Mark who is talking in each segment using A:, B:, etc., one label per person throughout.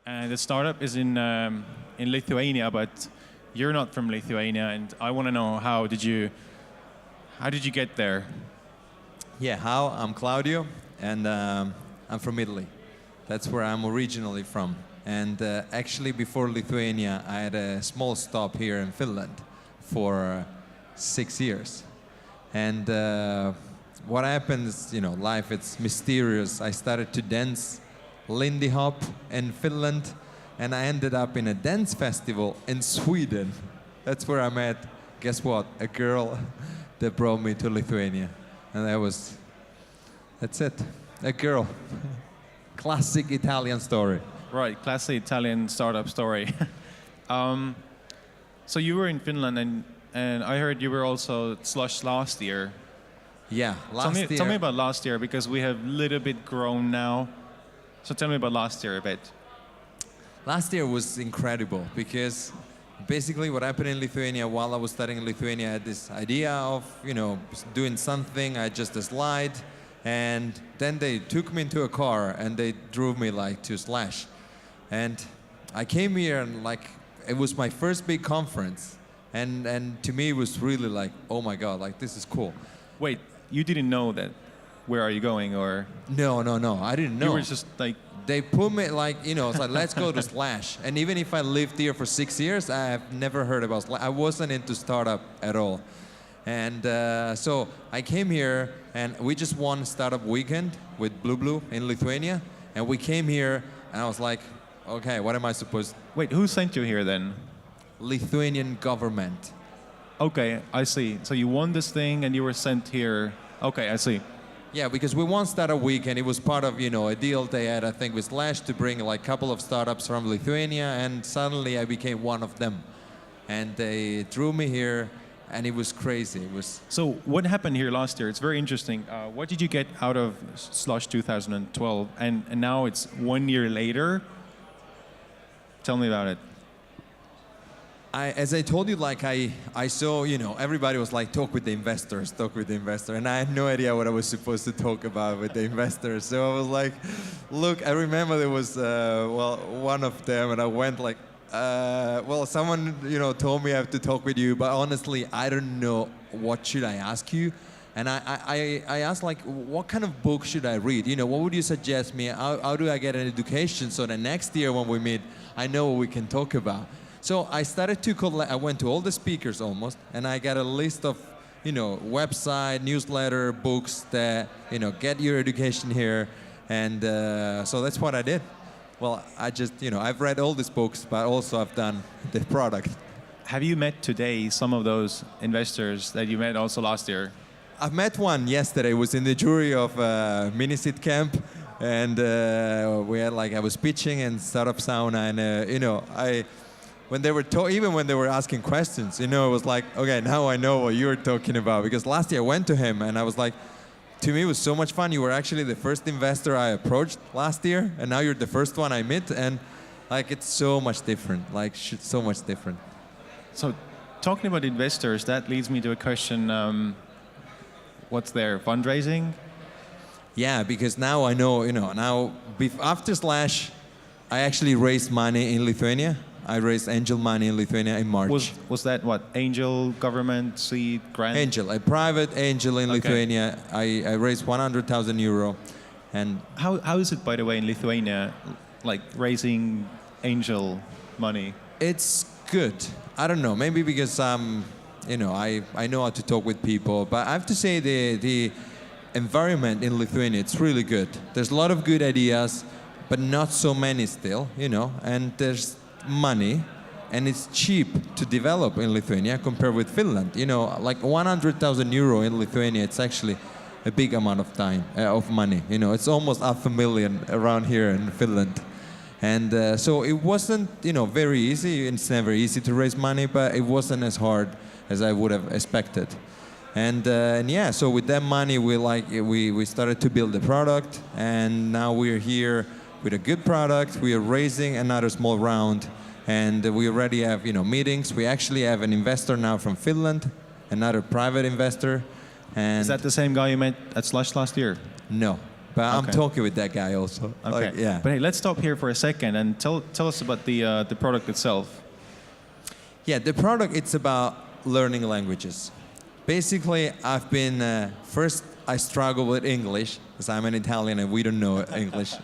A: And the startup is in Lithuania, but you're not from Lithuania, and I want to know how did you get there?
B: Yeah, how? I'm Claudio, and I'm from Italy. That's where I'm originally from. And actually, before Lithuania, I had a small stop here in Finland for 6 years. And what happens, life, it's mysterious. I started to dance Lindy Hop in Finland, and I ended up in a dance festival in Sweden. That's where I met, guess what, a girl that brought me to Lithuania. And that's it, a girl. Classic Italian story.
A: Right, classic Italian startup story. So you were in Finland, and I heard you were also at Slush last year.
B: Yeah, last year.
A: Tell me about last year, because we have a little bit grown now. So tell me about last year a bit.
B: Last year was incredible because basically what happened in Lithuania while I was studying in Lithuania, I had this idea of, doing something. I had just a slide, and then they took me into a car and they drove me to Slush. And I came here and it was my first big conference. And to me it was really oh my God, this is cool.
A: Wait, you didn't know that? Where are you going, or?
B: No, I didn't know.
A: You were just
B: They put me it's like, let's go to Slush. And even if I lived here for 6 years, I have never heard about Slush. I wasn't into startup at all. And so I came here, and we just won Startup Weekend with Blue in Lithuania. And we came here, and I was like, okay, what am I supposed to?
A: Wait, who sent you here then?
B: Lithuanian government.
A: Okay, I see. So you won this thing, and you were sent here. Okay, I see.
B: Yeah, because we won Startup Week, and it was part of, a deal they had, I think, with Slush to bring a couple of startups from Lithuania, and suddenly I became one of them. And they drew me here, and it was crazy.
A: So what happened here last year? It's very interesting. What did you get out of Slush 2012? And now it's 1 year later. Tell me about it.
B: As I told you, I saw, everybody was talk with the investors, and I had no idea what I was supposed to talk about with the investors. So I was like, look, I remember there was, one of them, and I went someone, told me I have to talk with you, but honestly, I don't know what should I ask you. And I asked, what kind of book should I read? What would you suggest me? How do I get an education so that next year when we meet, I know what we can talk about? So I started to collect, I went to all the speakers almost, and I got a list of, website, newsletter, books that, get your education here. And so that's what I did. Well, I just, I've read all these books, but also I've done the product.
A: Have you met today some of those investors that you met also last year?
B: I've met one yesterday. It was in the jury of Minisit Camp. And we had I was pitching in Startup Sauna, and when they were even when they were asking questions, it was okay, now I know what you're talking about, because last year I went to him and I was to me it was so much fun. You were actually the first investor I approached last year, and now you're the first one I met, and it's so much different, so much different.
A: So, talking about investors, that leads me to a question: what's their fundraising?
B: Yeah, because now I know, now after Slush, I actually raised money in Lithuania. I raised angel money in Lithuania in March.
A: Was that what? Angel, government, seed, grant?
B: Angel, a private angel in Lithuania. I raised 100,000 euro. And
A: how is it, by the way, in Lithuania, raising angel money?
B: It's good. I don't know, maybe because I know how to talk with people, but I have to say the environment in Lithuania, it's really good. There's a lot of good ideas, but not so many still, and there's money, and it's cheap to develop in Lithuania compared with Finland. 100,000 euro in Lithuania, it's actually a big amount of time, of money. It's almost $500,000 around here in Finland. And so it wasn't, very easy. It's never easy to raise money, but it wasn't as hard as I would have expected. And yeah, so with that money, we started to build the product, and now we're here with a good product. We are raising another small round, and we already have meetings. We actually have an investor now from Finland, another private investor. And
A: is that the same guy you met at Slush last year?
B: No, But I'm
A: Okay.
B: talking with that guy also.
A: Okay.
B: Like, yeah.
A: But hey, let's stop here for a second and tell us about the product itself.
B: Yeah, the product, it's about learning languages. Basically, I've been, first I struggled with English, because I'm an Italian and we don't know English.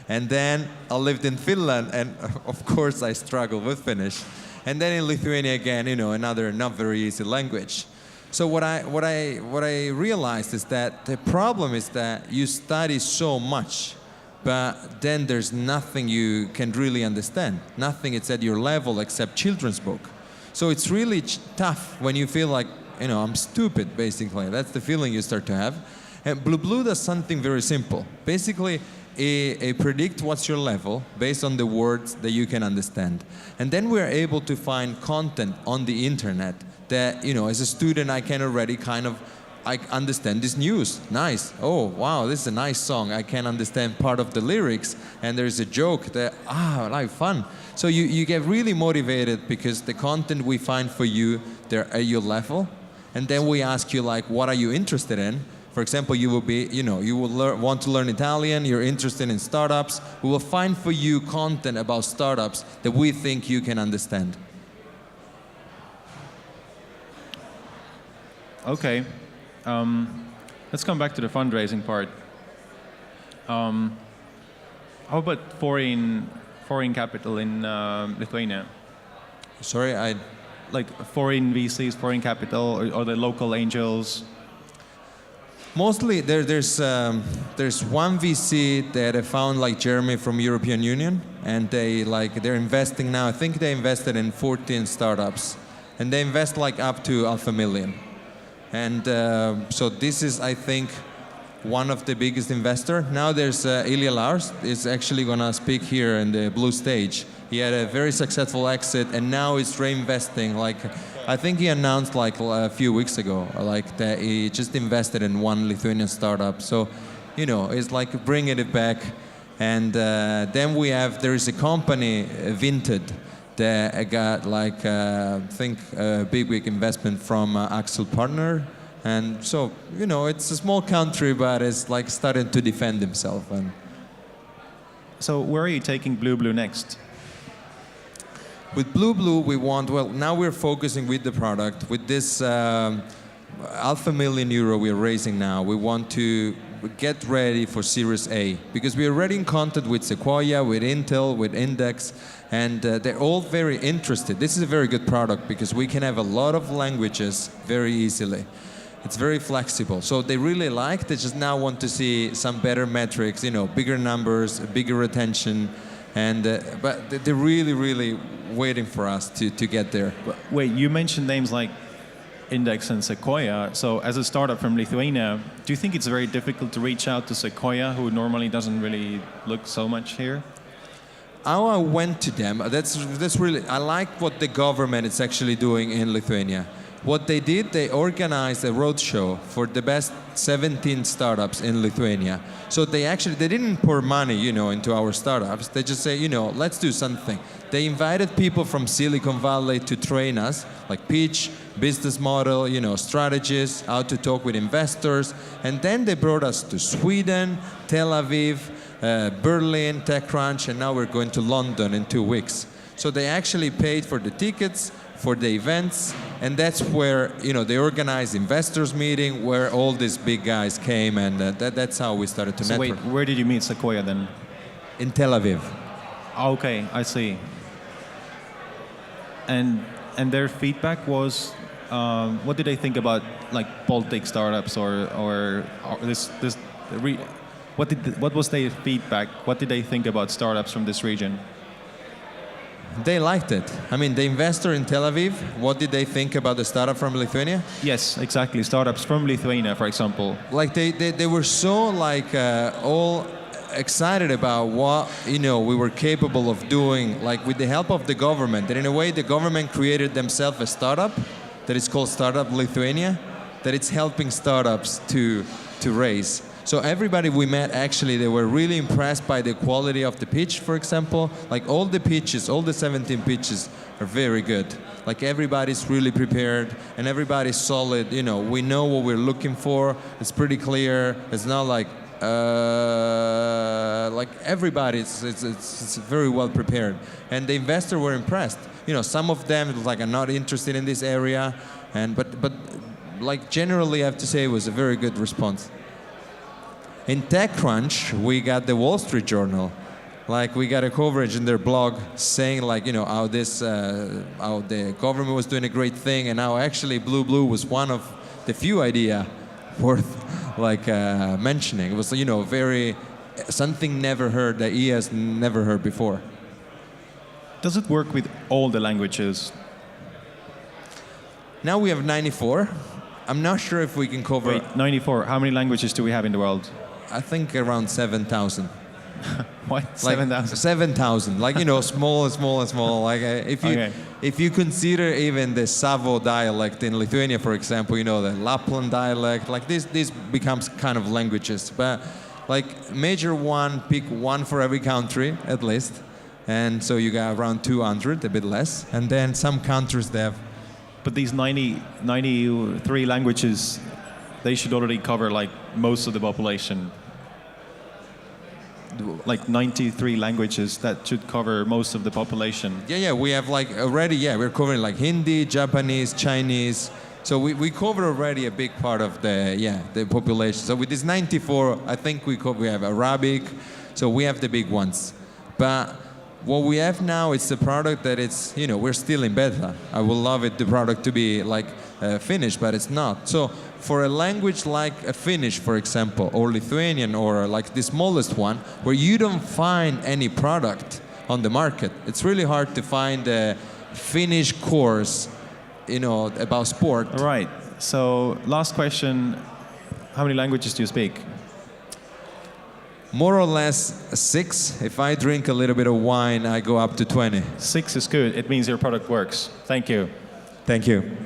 B: And then I lived in Finland, and of course I struggled with Finnish. And then in Lithuania again, another not very easy language. So what I realized is that the problem is that you study so much, but then there's nothing you can really understand. Nothing is at your level except children's book. So it's really tough when you feel like, I'm stupid, basically. That's the feeling you start to have. And Blue does something very simple. Basically, it predict what's your level based on the words that you can understand. And then we're able to find content on the internet that, as a student, I can already I understand this news. Nice. Oh, wow, this is a nice song. I can understand part of the lyrics, and there's a joke that, like fun. So you get really motivated because the content we find for you, they're at your level. And then we ask you, like, what are you interested in? For example, you will be, you will want to learn Italian, you're interested in startups. We will find for you content about startups that we think you can understand.
A: Okay. Let's come back to the fundraising part. How about foreign capital in Lithuania?
B: Sorry,
A: Like foreign VCs, foreign capital, or the local angels?
B: Mostly there's one VC that I found, like Jeremy from European Union, and they're investing now. I think they invested in 14 startups, and they invest like up to $500,000. And so this is, I think, one of the biggest investor. Now there's Ilya Lars is actually gonna speak here in the blue stage. He had a very successful exit, and now he's reinvesting. Like, I think he announced like a few weeks ago, like that he just invested in one Lithuanian startup. So, it's like bringing it back. And then there is a company, Vinted, that got like I think a big investment from Axel Partner. And so, it's a small country, but it's like starting to defend himself. And
A: So where are you taking Blue next?
B: with Blue, now we're focusing with the product. With this €500,000 we're raising now, we want to get ready for Series A. Because we are already in contact with Sequoia, with Intel, with Index, and they're all very interested. This is a very good product because we can have a lot of languages very easily. It's very flexible. So they really they just now want to see some better metrics, bigger numbers, bigger retention. And but they're really waiting for us to get there.
A: Wait, you mentioned names like Index and Sequoia. So as a startup from Lithuania, do you think it's very difficult to reach out to Sequoia, who normally doesn't really look so much here?
B: How I went to them, that's really, I like what the government is actually doing in Lithuania. What they did, they organized a roadshow for the best 17 startups in Lithuania. So they didn't pour money, into our startups. They just say, let's do something. They invited people from Silicon Valley to train us, like pitch, business model, strategies, how to talk with investors. And then they brought us to Sweden, Tel Aviv, Berlin, TechCrunch, and now we're going to London in 2 weeks. So they actually paid for the tickets, for the events, and that's where, they organized investors meeting where all these big guys came, and that's how we started to network.
A: Wait, where did you meet Sequoia then?
B: In Tel Aviv.
A: Okay, I see. And their feedback was, what did they think about like Baltic startups or what was their feedback? What did they think about startups from this region?
B: They liked it. I mean, the investor in Tel Aviv, what did they think about the startup from Lithuania?
A: Yes, exactly. Startups from Lithuania, for example.
B: Like they were so all excited about what we were capable of doing, like with the help of the government. That in a way, the government created themselves a startup that is called Startup Lithuania, that it's helping startups to raise. So everybody we met, actually, they were really impressed by the quality of the pitch, for example. Like all the pitches, all the 17 pitches are very good. Like everybody's really prepared and everybody's solid. We know what we're looking for. It's pretty clear. It's not like like everybody, it's very well prepared, and the investors were impressed. You know, some of them like are not interested in this area, and but like generally, I have to say, it was a very good response. In TechCrunch, we got the Wall Street Journal. Like we got a coverage in their blog saying like, you know, how the government was doing a great thing, and how actually Blue was one of the few idea worth like mentioning. It was, you know, very something never heard that he has never heard before.
A: Does it work with all the languages?
B: Now we have 94. I'm not sure if we can cover.
A: Wait, 94. How many languages do we have in the world?
B: I think around 7,000.
A: What?
B: Like
A: 7,000?
B: 7,000. Like, you know, small. Like if you consider even the Savo dialect in Lithuania, for example, you know, the Lapland dialect, like this becomes kind of languages. But like major one, pick one for every country at least. And so you got around 200, a bit less. And then some countries they have.
A: But these 93 languages, they should already cover like most of the population. Like 93 languages, that should cover most of the population.
B: Yeah, we have like already, we're covering like Hindi, Japanese, Chinese. So we cover already a big part of the population. So with this 94, I think we have Arabic, so we have the big ones. But what we have now is a product that it's, you know, we're still in beta. I would love the product to be like finished, but it's not. So for a language like Finnish, for example, or Lithuanian, or like the smallest one, where you don't find any product on the market, it's really hard to find a Finnish course, you know, about sport.
A: All right. So last question, how many languages do you speak?
B: More or less 6. If I drink a little bit of wine, I go up to 20.
A: 6 is good. It means your product works. Thank you.
B: Thank you.